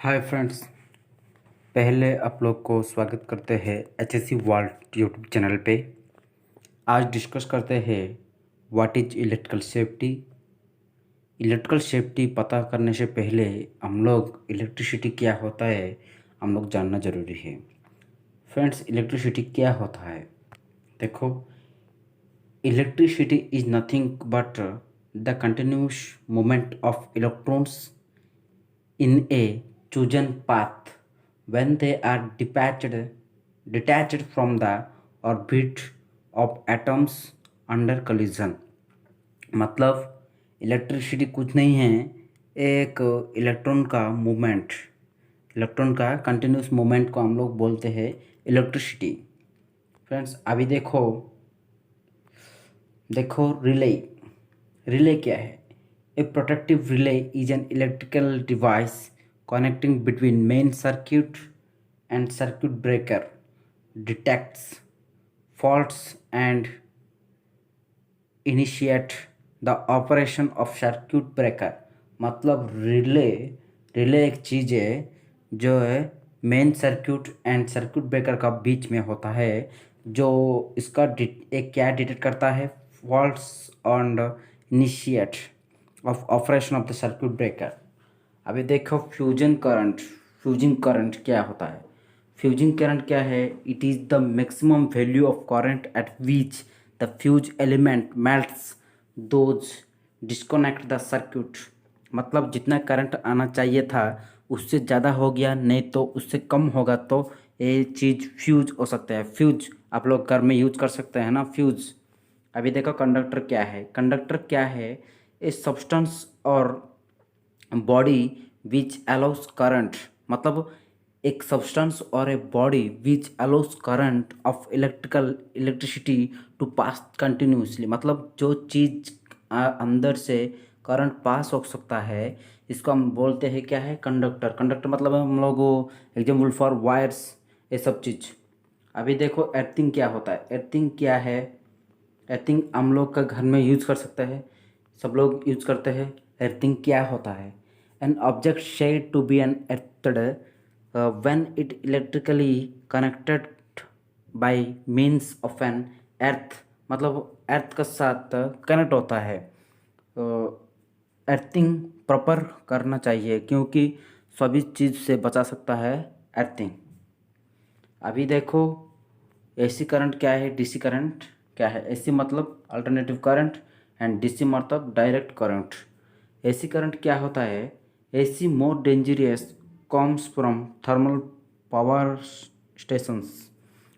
Hi friends. पहले आप लोग को स्वागत करते हैं एचएससी वर्ल्ड यूट्यूब चैनल पे। आज डिस्कस करते हैं what is electrical safety. Electrical safety पता करने से पहले हम लोग इलेक्ट्रिसिटी क्या होता है हम लोग जानना ज़रूरी है। फ्रेंड्स, इलेक्ट्रिसिटी क्या होता है? देखो, electricity is nothing but the continuous movement of electrons in a chosen path when they are detached from the orbit of atoms under collision। मतलब इलेक्ट्रिसिटी कुछ नहीं है, एक इलेक्ट्रॉन का मूवमेंट, इलेक्ट्रॉन का कंटिन्यूस मूवमेंट को हम लोग बोलते हैं इलेक्ट्रिसिटी। फ्रेंड्स, अभी देखो देखो रिले। रिले क्या है? A protective relay is an electrical device connecting between main circuit and circuit breaker, detects faults and initiate the operation of circuit breaker। मतलब रिले एक चीज़ है जो है main circuit and circuit breaker का बीच में होता है, जो इसका एक क्या डिटेक्ट करता है, faults and initiate of operation of the circuit breaker. अभी देखो फ्यूजिंग करंट क्या होता है? फ्यूजिंग करंट क्या है? It is the maximum value of current eight which the fuse element melts those disconnect the circuit. मतलब जितना करंट आना चाहिए था उससे ज़्यादा हो गया, नहीं तो उससे कम होगा तो ये चीज़ फ्यूज हो सकता है। फ्यूज आप लोग घर में यूज कर सकते हैं ना, फ्यूज। अभी देखो कंडक्टर क्या है? कंडक्टर क्या है? A substance or body which allows current. मतलब एक substance or a body which allows current of electricity to pass continuously. मतलब जो चीज़ अंदर से करंट पास हो सकता है, इसको हम बोलते हैं क्या है? कंडक्टर। कंडक्टर मतलब हम लोग एग्जाम्पल फॉर वायर्स, ये सब चीज़। अभी देखो अर्थिंग क्या होता है? अर्थिंग क्या है? अर्थिंग हम लोग का घर में यूज कर सकते हैं, सब लोग यूज करते हैं। अर्थिंग क्या होता है? An object said to be an earthed when it electrically connected by means of an earth। मतलब अर्थ के साथ कनेक्ट होता है। अर्थिंग प्रॉपर करना चाहिए क्योंकि सभी चीज़ से बचा सकता है अर्थिंग। अभी देखो एसी करंट क्या है, डीसी करंट क्या है? एसी मतलब अल्टरनेटिव करंट एंड डीसी मतलब डायरेक्ट करंट। एसी करंट क्या होता है? AC more dangerous comes from thermal power stations.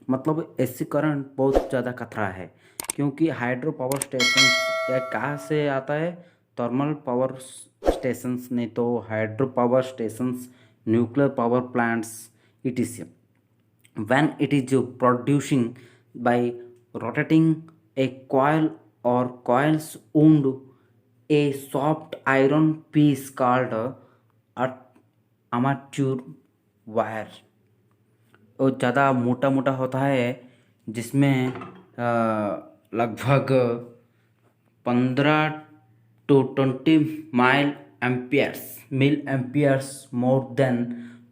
मतलब एसी करंट बहुत ज़्यादा खतरा है क्योंकि हाइड्रो पावर स्टेशंस या कहाँ से आता है? थर्मल पावर स्टेशंस, नहीं तो hydro power stations, nuclear power plants, etc। when it is producing by rotating a coil or coils wound a soft iron piece called armature wire। वो ज़्यादा मोटा मोटा होता है जिसमें लगभग 15 to 20 mill amperes more than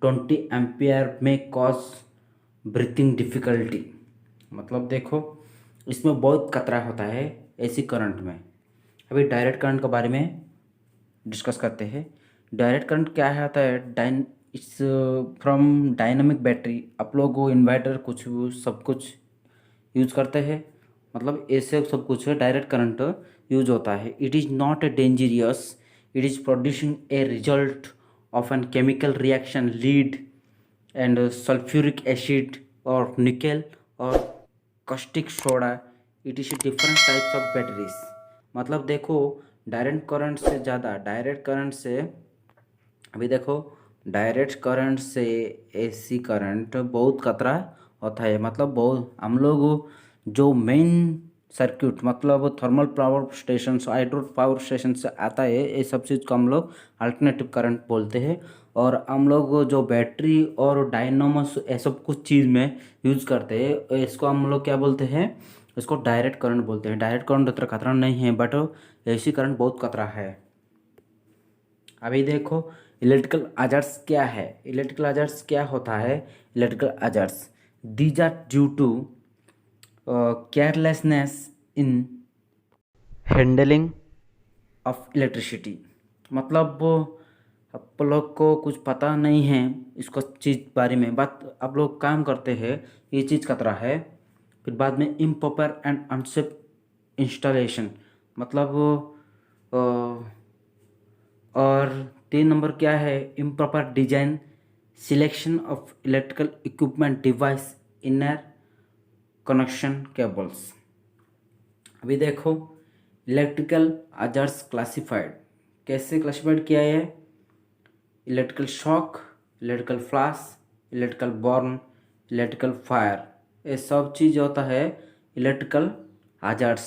20 ampere में cause breathing difficulty. मतलब देखो इसमें बहुत खतरा होता है एसी करंट में। अभी डायरेक्ट करंट के बारे में डिस्कस करते हैं। डायरेक्ट करंट क्या है होता है? It's from dynamic battery. आप लोग वो इन्वर्टर कुछ सब कुछ यूज करते हैं, मतलब ऐसे सब कुछ डायरेक्ट करंट यूज होता है। It is not a dangerous, it is producing a result of an chemical reaction lead and sulphuric acid और निकेल और caustic soda. It is different types of batteries. मतलब देखो डायरेक्ट करंट से ज़्यादा, direct current से, अभी देखो direct current से एसी करंट बहुत खतरा होता है। मतलब बहुत हम लोग जो मेन सर्किट मतलब thermal power station, hydro power station से आता है, ये सब चीज़ को हम लोग अल्टरनेटिव करंट बोलते हैं। और हम लोग जो बैटरी और डायनामोस ये सब कुछ चीज़ में यूज करते हैं, इसको हम लोग क्या बोलते हैं? इसको डायरेक्ट करंट बोलते हैं। डायरेक्ट करंट उतना खतरा नहीं है, बट एसी करंट बहुत खतरा है। अभी देखो इलेक्ट्रिकल हजार्ड्स क्या है? इलेक्ट्रिकल हजार्ड्स क्या होता है? Electrical hazards these are due to carelessness in handling of electricity. मतलब आप लोग को कुछ पता नहीं है इसको चीज़ बारे में, बात आप लोग काम करते हैं ये चीज़ खतरा है। फिर बाद में इम्प्रॉपर एंड अनसेफ इंस्टॉलेशन, मतलब और 3 नंबर क्या है? Improper design selection of electrical equipment device inner connection cables. अभी देखो इलेक्ट्रिकल हजार्ड्स क्लासिफाइड कैसे क्लासिफाइड किया है? Electrical shock, electrical flash, electrical burn, electrical fire, ये सब चीज़ होता है इलेक्ट्रिकल हजार्ड्स।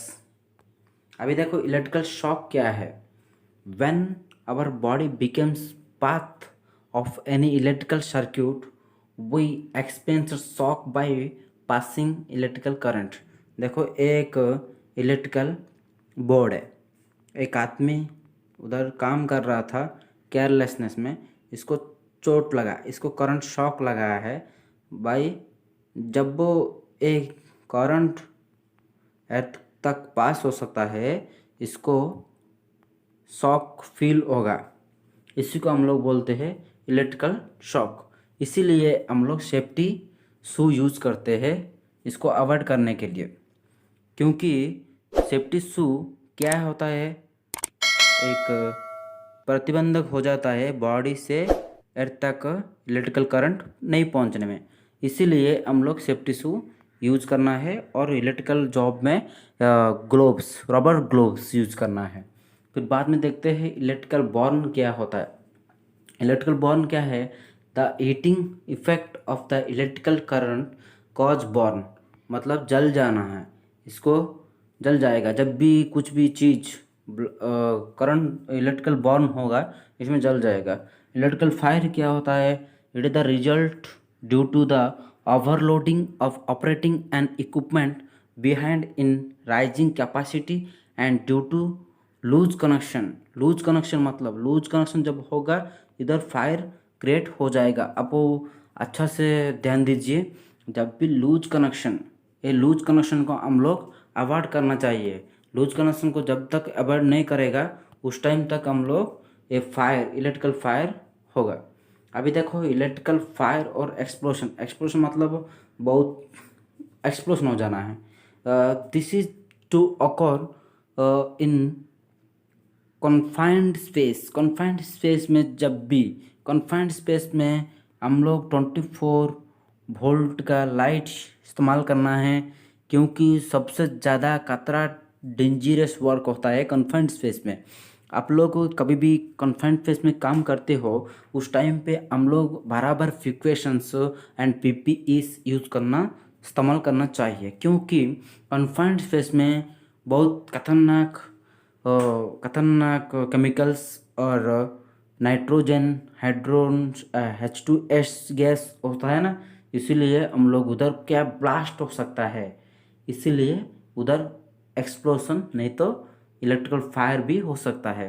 अभी देखो इलेक्ट्रिकल शॉक क्या है? When our body becomes path of any electrical circuit we experience shock by passing electrical current. देखो एक इलेक्ट्रिकल बोर्ड है, एक आदमी उधर काम कर रहा था केयरलेसनेस में, इसको चोट लगा, इसको करंट शॉक लगा है भाई। जब वो एक करंट अर्थ तक पास हो सकता है, इसको शॉक फील होगा, इसी को हम लोग बोलते हैं इलेक्ट्रिकल शॉक। इसीलिए हम लोग सेफ्टी शू यूज़ करते हैं इसको अवॉइड करने के लिए, क्योंकि सेफ्टी शू क्या होता है? एक प्रतिबंधक हो जाता है बॉडी से अर्थ तक इलेक्ट्रिकल करंट नहीं पहुंचने में। इसीलिए हम लोग सेफ्टी शू यूज़ करना है और इलेक्ट्रिकल जॉब में ग्लोव्स, रबर ग्लोव्स यूज़ करना है। फिर बाद में देखते हैं इलेक्ट्रिकल बर्न क्या होता है। इलेक्ट्रिकल बर्न क्या है? The heating effect of the electrical current cause burn, मतलब जल जाना है, इसको जल जाएगा जब भी कुछ भी चीज़ करंट इलेक्ट्रिकल बर्न होगा, इसमें जल जाएगा। इलेक्ट्रिकल फायर क्या होता है? It is the result due to the overloading of operating and equipment behind in rising capacity and due to loose connection. Loose connection मतलब लूज कनेक्शन जब होगा इधर फायर क्रिएट हो जाएगा। अब वो अच्छा से ध्यान दीजिए, जब भी लूज कनेक्शन, ये लूज कनेक्शन को हम लोग अवॉइड करना चाहिए। लूज कनेक्शन को जब तक अवॉइड नहीं करेगा उस टाइम तक हम लोग ये फायर, इलेक्ट्रिकल फायर होगा। अभी देखो इलेक्ट्रिकल फायर और एक्सप्लोशन। एक्सप्लोशन मतलब बहुत एक्सप्लोशन हो जाना है। This is to occur in confined space. Confined space में जब भी कॉन्फाइंड स्पेस में हम लोग 24 वोल्ट का लाइट इस्तेमाल करना है, क्योंकि सबसे ज़्यादा खतरा डेंजरस वर्क होता है कॉन्फाइंड स्पेस में। आप लोग कभी भी कॉन्फाइंड स्पेस में काम करते हो उस टाइम पे हम लोग बराबर प्रिकॉशंस एंड पीपीईस यूज़ करना, इस्तेमाल करना चाहिए, क्योंकि कॉन्फाइंड स्पेस में बहुत खतरनाक केमिकल्स और नाइट्रोजन, हाइड्रोन, H2S गैस होता है ना, इसीलिए हम लोग उधर क्या ब्लास्ट हो सकता है, इसीलिए उधर एक्सप्लोशन नहीं तो इलेक्ट्रिकल फायर भी हो सकता है।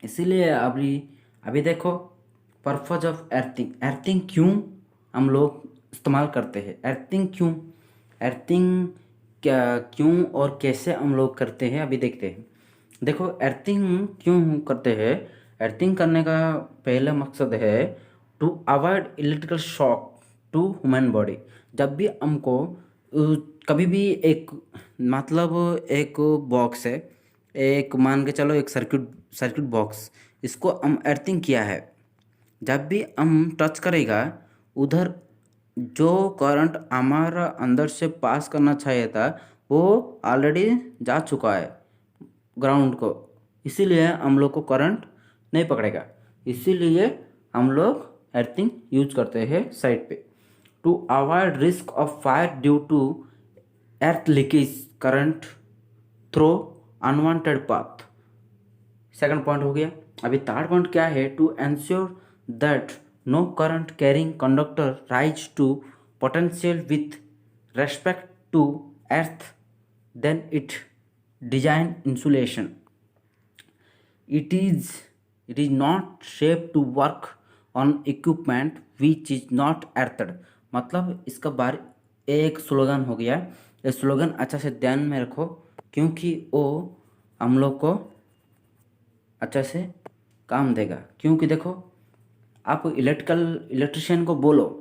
इसीलिए अभी अभी देखो पर्पज ऑफ अर्थिंग। अर्थिंग क्यों हम लोग इस्तेमाल करते हैं? अर्थिंग क्यों, अर्थिंग क्या क्यों और कैसे हम लोग करते हैं अभी देखते हैं। देखो अर्थिंग क्यों करते हैं? अर्थिंग करने का पहला मकसद है to avoid electrical shock to human body. जब भी हमको कभी भी एक, मतलब एक बॉक्स है, एक मान के चलो एक सर्किट बॉक्स, इसको हम अर्थिंग किया है, जब भी हम टच करेगा उधर जो करंट हमारा अंदर से पास करना चाहिए था वो ऑलरेडी जा चुका है ग्राउंड को, इसीलिए हम लोग को करंट नहीं पकड़ेगा। इसीलिए हम लोग अर्थिंग यूज करते हैं साइड पे। To avoid risk of fire due to earth leakage current through unwanted path. Second point हो गया। अभी थर्ड पॉइंट क्या है? To ensure that no current carrying conductor rise to potential with respect to earth then it design insulation. It is it is not safe to work on equipment which is not earthed. मतलब इसका बार एक slogan हो गया। ये slogan अच्छा से ध्यान में रखो, क्योंकि वो हम लोग को अच्छा से काम देगा। क्योंकि देखो, आप इलेक्ट्रिशियन को बोलो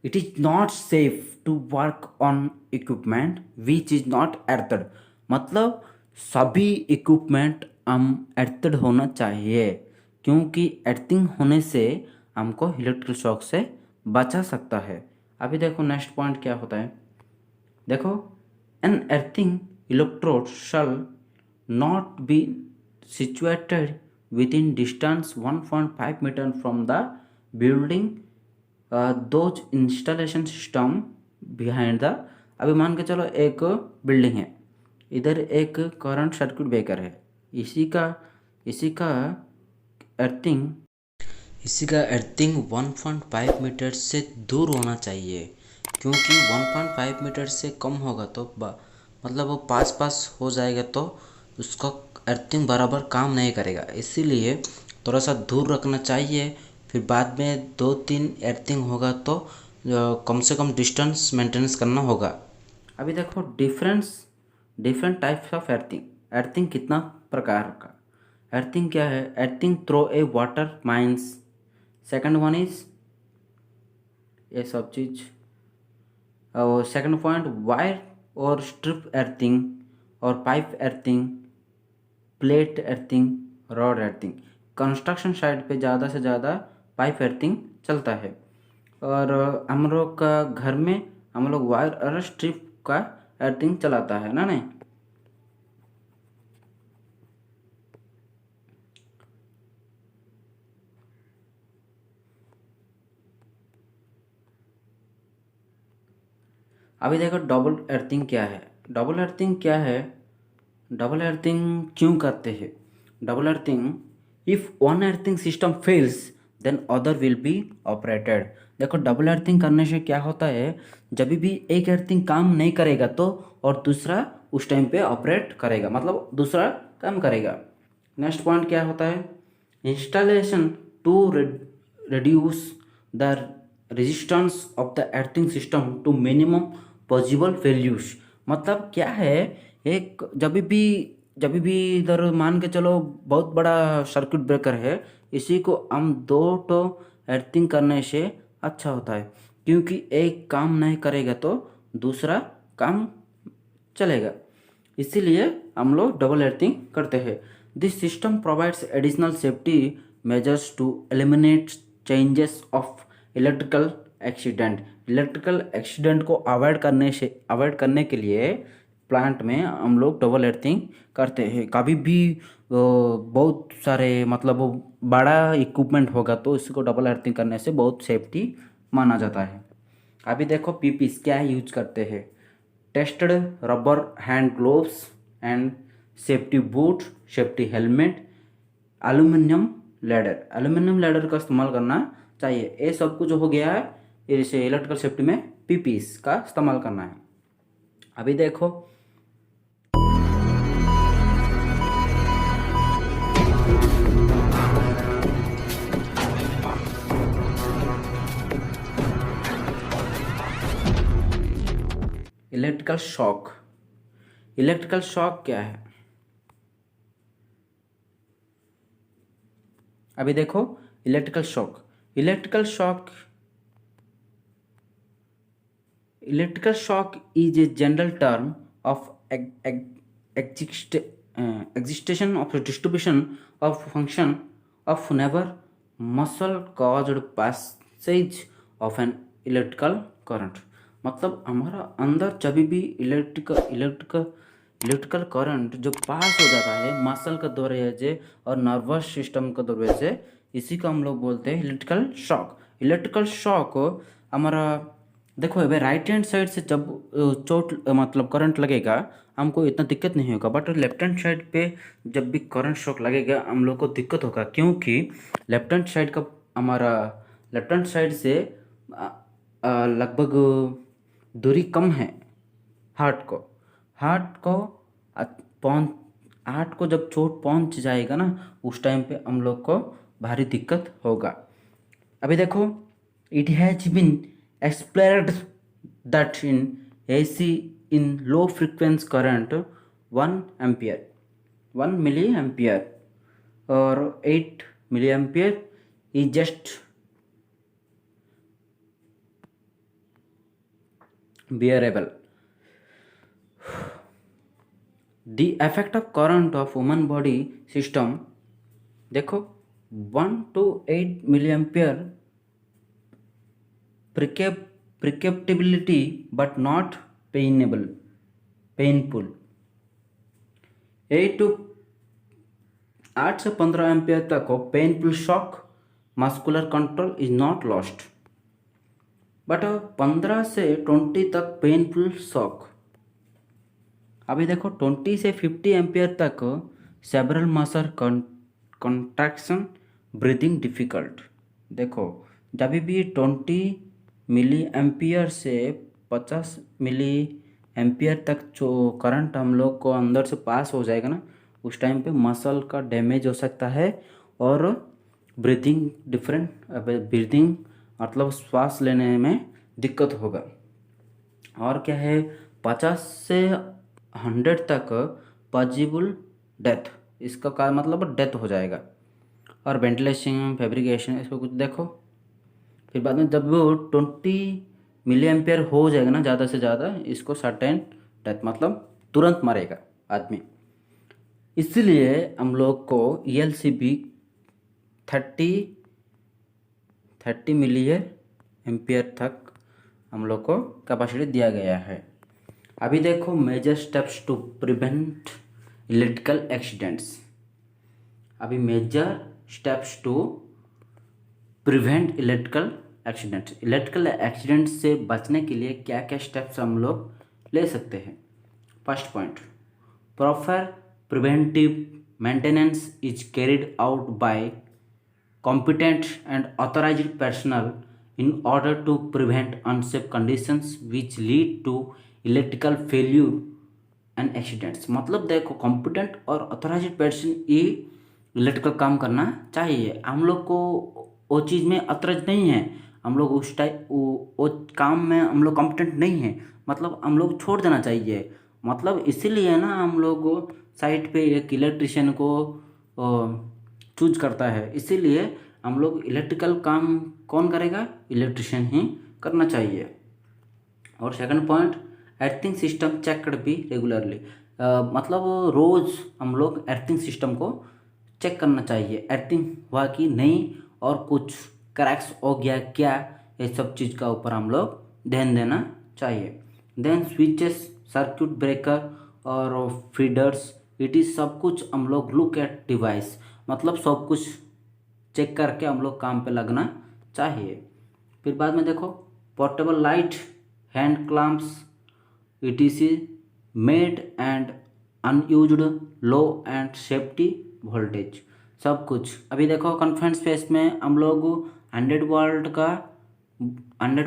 it is not safe to work on equipment which is not earthed, मतलब सभी इक्विपमेंट हम एर्थड होना चाहिए, क्योंकि एर्थिंग होने से हमको इलेक्ट्रिकल शॉक से बचा सकता है। अभी देखो नेक्स्ट पॉइंट क्या होता है। देखो, an earthing electrode shall not be situated within distance 1.5 meter from the building those installation system behind the। अभी मान के चलो एक बिल्डिंग है, इधर एक करंट सर्किट ब्रेकर है, इसी का अर्थिंग इसी का अर्थिंग 1.5 मीटर से दूर होना चाहिए, क्योंकि 1.5 मीटर से कम होगा तो मतलब वो पास पास हो जाएगा तो उसका अर्थिंग बराबर काम नहीं करेगा, इसीलिए थोड़ा सा दूर रखना चाहिए। फिर बाद में 2-3 अर्थिंग होगा तो कम से कम डिस्टेंस मेंटेनेंस करना होगा। अभी देखो different types of earthing. Earthing कितना प्रकार का, अर्थिंग क्या है। Earthing through a water mains, second one is ये सब चीज़, और सेकंड पॉइंट वायर और स्ट्रिप अर्थिंग और pipe earthing, plate earthing, rod earthing. Construction site पे ज़्यादा से ज़्यादा पाइप अर्थिंग चलता है, और हम लोग का घर में हम लोग वायर और स्ट्रिप का अर्थिंग चलाता है ना, नहीं। अभी देखो डबल अर्थिंग क्या है। डबल अर्थिंग क्या है, डबल अर्थिंग क्यों करते हैं। Double earthing, if one earthing system fails then other will be operated. देखो डबल अर्थिंग करने से क्या होता है, जब भी एक अर्थिंग काम नहीं करेगा तो और दूसरा उस टाइम पे ऑपरेट करेगा, मतलब दूसरा काम करेगा। नेक्स्ट पॉइंट क्या होता है, installation to reduce the resistance of the earthing system to minimum possible values। मतलब क्या है, एक जब भी इधर मान के चलो बहुत बड़ा सर्किट ब्रेकर है, इसी को हम दो तो अर्थिंग करने से अच्छा होता है, क्योंकि एक काम नहीं करेगा तो दूसरा काम चलेगा, इसीलिए हम लोग डबल अर्थिंग करते हैं। This system provides additional safety measures to eliminate chances of electrical accident को अवॉइड करने के लिए प्लांट में हम लोग डबल अर्थिंग करते हैं। कभी भी बहुत सारे मतलब वो बड़ा इक्विपमेंट होगा तो इसको डबल अर्थिंग करने से बहुत सेफ्टी माना जाता है। अभी देखो पीपीस क्या यूज करते हैं, tested rubber hand gloves and safety boot, safety helmet, aluminium ladder का इस्तेमाल करना चाहिए। ये सब कुछ हो गया है, इसे इलेक्ट्रिकल सेफ्टी में पीपीस का इस्तेमाल करना है। अभी देखो इलेक्ट्रिकल शॉक क्या है। अभी देखो electrical shock is a general term of existence of distribution of function of nerve muscle caused passage of an electrical current। मतलब हमारा अंदर जब भी इलेक्ट्रिकल करंट जो पास हो जाता है मसल के दौरे से और नर्वस सिस्टम के दौरे से, इसी को हम लोग बोलते हैं इलेक्ट्रिकल शॉक हमारा। देखो अभी राइट हैंड साइड से जब चोट मतलब करंट लगेगा हमको इतना दिक्कत नहीं होगा, बट लेफ्ट हैंड साइड पे जब भी करंट शॉक लगेगा हम लोग को दिक्कत होगा, क्योंकि लेफ्ट हैंड साइड से लगभग दूरी कम है हार्ट को पहुँच 8 को जब चोट पहुंच जाएगा ना, उस टाइम पे हम लोग को भारी दिक्कत होगा। अभी देखो, it has been explored that in AC in low frequency current 1 ampere 1 milliampere और 8 milliampere is just bearable. The effect of current of human body system, देखो 1 to 8 milliampere precaptability but not painful। 8 से 15 ampere तक हो painful shock, muscular control is not lost. But 15 से 20 तक painful shock. अभी देखो 20 से 50 ampere तक several muscle contraction, breathing difficult. देखो जब भी 20 मिली एम्पियर से 50 मिली एम्पियर तक जो करंट हम लोग को अंदर से पास हो जाएगा ना, उस टाइम पे मसल का डैमेज हो सकता है और ब्रीदिंग मतलब श्वास लेने में दिक्कत होगा। और क्या है, 50 से 100 तक पॉसिबल डेथ, इसका का मतलब डेथ हो जाएगा। और वेंटिलेशन, फैब्रिकेशन, इसको कुछ देखो। फिर बाद में जब वो 20 मिली एम्पियर हो जाएगा ना ज़्यादा से ज़्यादा, इसको सर्टेन डेथ मतलब तुरंत मरेगा आदमी। इसलिए हम लोग को ELCB 30 मिली एम्पियर तक हम लोग को कैपेसिटी दिया गया है। अभी देखो major steps to prevent electrical accidents. अभी major steps to prevent electrical accident से बचने के लिए क्या क्या स्टेप्स हम लोग ले सकते हैं। First point, proper preventive maintenance is carried out by competent and authorized personnel in order to prevent unsafe conditions which lead to electrical failure and accidents। मतलब देखो कॉम्पिटेंट और अथोराइज्ड पर्सन ये इलेक्ट्रिकल काम करना चाहिए। हम लोग को वो चीज़ में अथोराइज नहीं है, हम लोग उस टाइप वो काम में हम लोग कॉम्पिटेंट नहीं है, मतलब हम लोग छोड़ देना चाहिए। मतलब इसीलिए ना हम लोग साइट पे एक इलेक्ट्रिशियन को चूज करता है, इसीलिए हम लोग इलेक्ट्रिकल काम कौन करेगा, इलेक्ट्रिशियन ही करना चाहिए। और second point, earthing system checked भी रेगुलरली, मतलब रोज़ हम लोग अर्थिंग सिस्टम को चेक करना चाहिए, अर्थिंग हुआ कि नहीं और कुछ क्रैक्स हो गया क्या, ये सब चीज़ का ऊपर हम लोग ध्यान देना चाहिए। देन स्विचेस, सर्किट ब्रेकर और फीडर्स, इट इज़ सब कुछ हम लोग लुक एट डिवाइस, मतलब सब कुछ चेक करके हम लोग काम पे लगना चाहिए। फिर बाद में देखो portable light, hand clamps, ETC made and unused low and safety voltage, सब कुछ। अभी देखो कॉन्फिडेंस स्पेस में हम लोग 100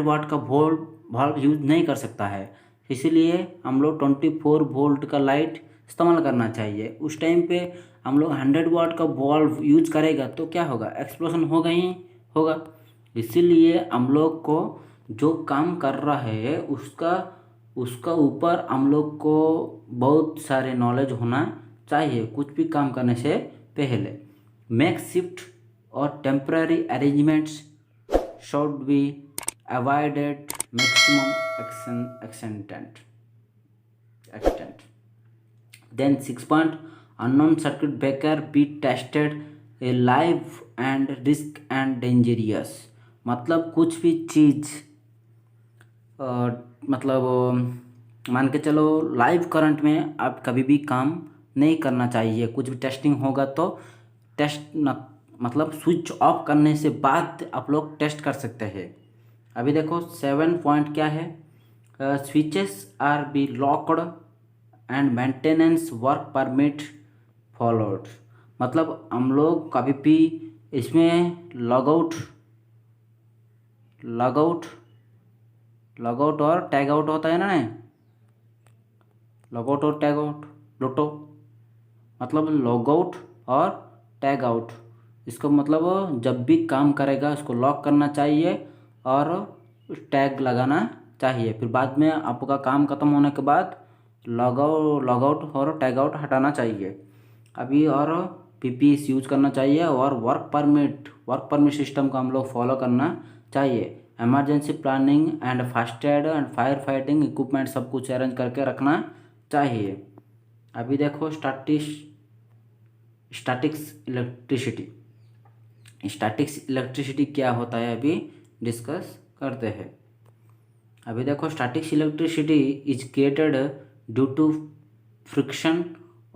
वाट का वोल्ट यूज नहीं कर सकता है, इसीलिए हम लोग 24 वोल्ट का लाइट इस्तेमाल करना चाहिए। उस टाइम पे हम लोग 100 वाट का बल्ब यूज करेगा तो क्या होगा, एक्सप्लोजन होगा ही होगा। इसीलिए हम लोग को जो काम कर रहा है उसका ऊपर हम लोग को बहुत सारे नॉलेज होना चाहिए कुछ भी काम करने से पहले। मेक शिफ्ट और temporary arrangements should be avoided maximum extent. Then 6 point, unknown circuit breaker be tested a live and risk and dangerous। मतलब कुछ भी चीज़ मतलब मान के चलो लाइव करंट में आप कभी भी काम नहीं करना चाहिए। कुछ भी टेस्टिंग होगा तो मतलब स्विच ऑफ करने से बाद आप लोग टेस्ट कर सकते हैं। अभी देखो 7 पॉइंट क्या है, switches R B locked and maintenance work permit followed. मतलब हम लोग कभी भी इसमें लॉगआउट और टैग आउट होता है ना, लॉगआउट और टैग आउट लोटो, मतलब लॉग आउट और टैग आउट। इसका मतलब जब भी काम करेगा उसको लॉक करना चाहिए और टैग लगाना चाहिए, फिर बाद में आपका काम ख़त्म होने के बाद लॉग आउट और टैग आउट हटाना चाहिए। अभी और पीपीएस यूज करना चाहिए और वर्क परमिट सिस्टम को हम लोग फॉलो करना चाहिए। Emergency planning and first aid and fire fighting equipment सब कुछ अरेंज करके रखना चाहिए। अभी देखो स्टैटिक्स इलेक्ट्रिसिटी क्या होता है अभी डिस्कस करते हैं। अभी देखो statics electricity is created due to friction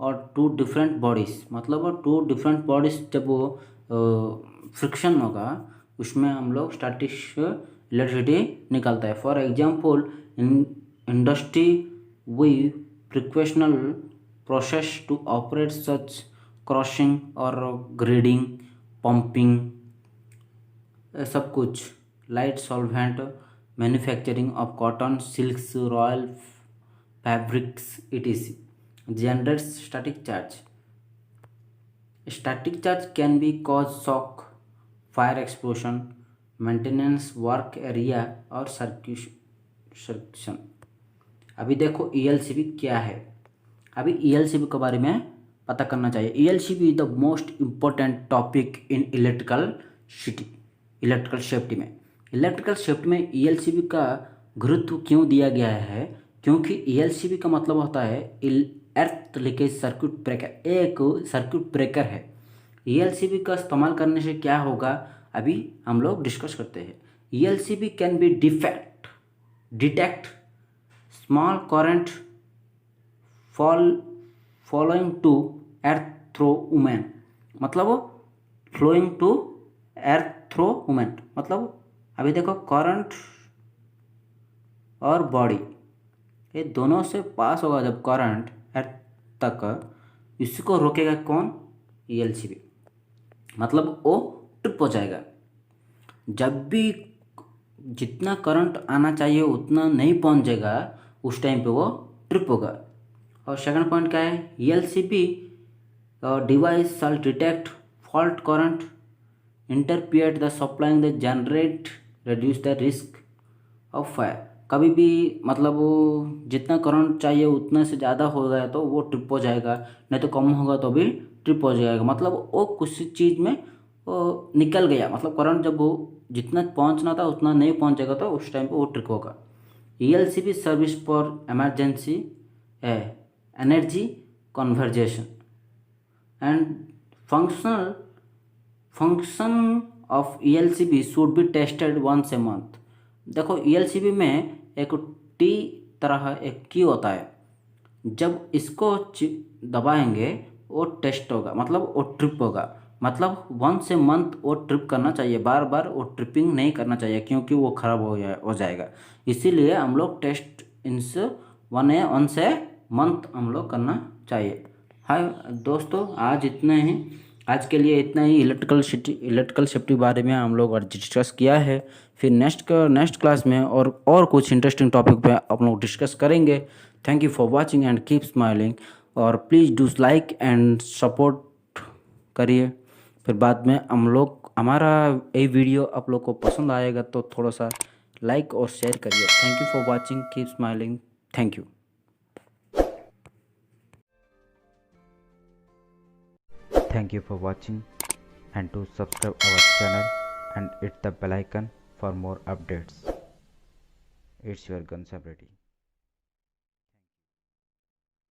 और टू डिफरेंट बॉडीज, मतलब टू डिफरेंट बॉडीज जब वो फ्रिक्शन होगा उसमें हम लोग स्टैटिक्स इलेक्ट्रिसिटी निकलता है। For example in industry we frictional process to operate such crossing और ग्रेडिंग पंपिंग सब कुछ light solvent manufacturing of cotton silks royal fabrics etc generates static charge. Static charge can be cause shock, fire explosion, maintenance work area और circulation। अभी देखो ELCB क्या है। अभी ELCB के बारे में पता करना चाहिए। ELCB is the most important topic in electrical safety में ELCB का गुरुत्व क्यों दिया गया है, क्योंकि ELCB का मतलब होता है अर्थ लीकेज सर्किट ब्रेकर, एक सर्किट ब्रेकर है। ELCB का इस्तेमाल करने से क्या होगा अभी हम लोग डिस्कस करते हैं। ELCB can be detect small current flowing to earth through women, मतलब flowing to earth through women, मतलब अभी देखो करंट और बॉडी ये दोनों से पास होगा जब करंट अर्थ तक, इसको रोकेगा कौन, ELCB, मतलब वो ट्रिप हो जाएगा। जब भी जितना करंट आना चाहिए उतना नहीं पहुंच जाएगा उस टाइम पे वो ट्रिप होगा। और सेकंड पॉइंट क्या है, ELCB device shall detect fault current interfere the supplying the generate reduce the risk of fire. कभी भी मतलब वो जितना करंट चाहिए उतना से ज़्यादा हो गया तो वो ट्रिप हो जाएगा, नहीं तो कम होगा तो भी ट्रिप हो जाएगा। मतलब वो कुछ चीज़ में वो निकल गया, मतलब करंट जब वो जितना पहुंचना था उतना नहीं पहुंच जाएगा तो उस टाइम पे वो ट्रिप होगा। ELCB service for emergency energy conservation and function of ELCB should be tested once a month. देखो ELCB में एक टी तरह एक की होता है, जब इसको दबाएंगे वो टेस्ट होगा, मतलब वो ट्रिप होगा, मतलब वंस ए मंथ वो ट्रिप करना चाहिए, बार बार वो ट्रिपिंग नहीं करना चाहिए क्योंकि वो ख़राब हो जाएगा। इसीलिए हम लोग टेस्ट इंस वंस ए मंथ हम लोग करना चाहिए। हाय दोस्तों, आज के लिए इतना ही इलेक्ट्रिकल सेफ्टी बारे में हम लोग डिस्कस किया है। फिर नेक्स्ट क्लास में और कुछ इंटरेस्टिंग टॉपिक पे आप लोग डिस्कस करेंगे। Thank you for watching and keep smiling, और please do like and support करिए। फिर बाद में हमारा ये वीडियो आप लोग को पसंद आएगा तो थोड़ा सा लाइक और शेयर करिए। Thank you for watching, keep smiling, thank you. Thank you for watching, and to subscribe our channel and hit the bell icon for more updates. It's your Gansab Reddy.